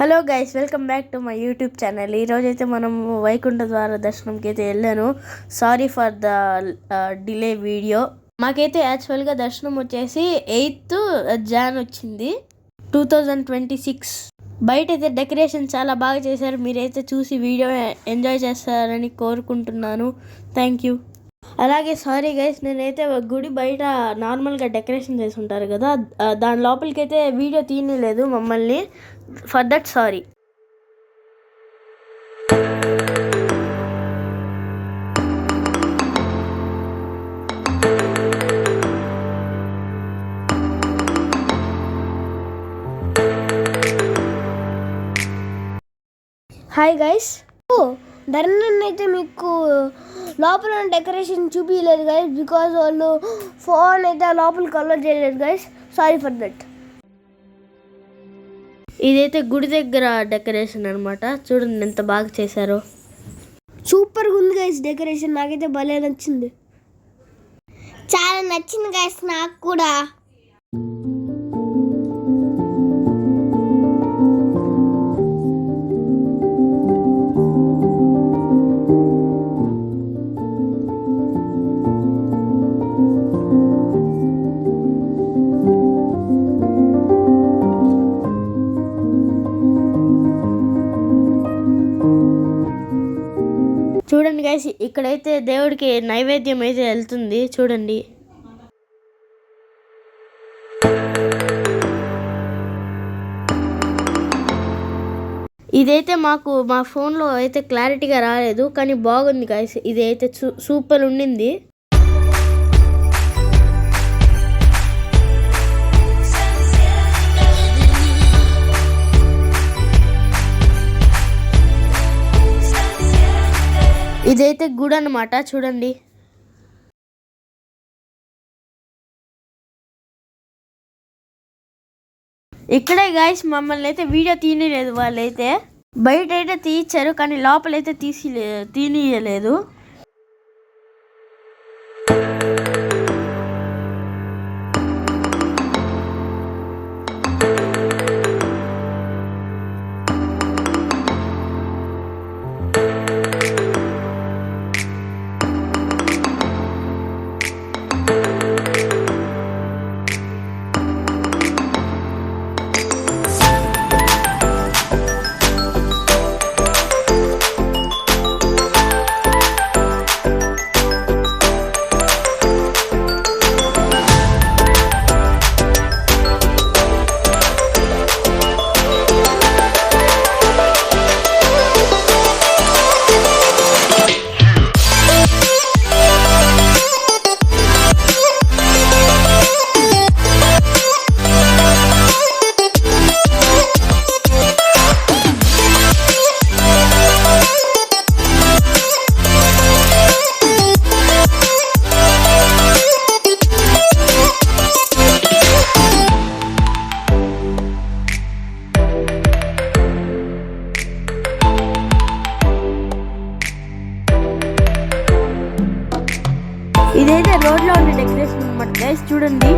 Hello guys, welcome back to my YouTube channel. ఈరోజైతే మనం వైకుంఠ ద్వార దర్శనంకి అయితే వెళ్ళాను. Sorry for the delay video. మాకైతే యాక్చువల్గా దర్శనం వచ్చేసి 8th Jan వచ్చింది 2026. బయట అయితే డెకరేషన్ చాలా బాగా చేశారు. మీరైతే చూసి వీడియో ఎంజాయ్ చేస్తారని కోరుకుంటున్నాను. Thank you. అలాగే సారీ గైస్, నేనైతే గుడి బయట నార్మల్గా డెకరేషన్ చేసి ఉంటారు కదా, దాని లోపలికి అయితే వీడియో తీయలేదు మమ్మల్ని. For that sorry. Hi guys, Dharani అయితే మీకు లోపల డెకరేషన్ చూపించలేదు గైస్, బికాజ్ వాళ్ళు ఫోన్ అయితే లోపలికి అలౌ చేయలేదు గైస్. Sorry for that. ఇదైతే గుడి దగ్గర డెకరేషన్ అనమాట. చూడండి ఎంత బాగా చేశారో. సూపర్గా ఉంది గైస్ డెకరేషన్. నాకైతే భలే నచ్చింది, చాలా నచ్చింది గైస్ నాకు కూడా. చూడండి గైస్, ఇక్కడైతే దేవుడికి నైవేద్యం అయితే వెళ్తుంది. చూడండి, ఇదైతే మాకు మా ఫోన్లో అయితే క్లారిటీగా రాలేదు, కానీ బాగుంది గైస్. ఇది అయితే సూపర్ ఉండింది. ఇదైతే గుడి అన్నమాట. చూడండి, ఇక్కడే గాయస్ మమ్మల్ని అయితే వీడియో తీయలేదు. వాళ్ళైతే బయట అయితే తీయించారు, కానీ లోపలైతే తీయలేదు. ఇదైతే రోడ్లో ఉండే డెకరేషన్ అన్నమాట గైస్. చూడండి.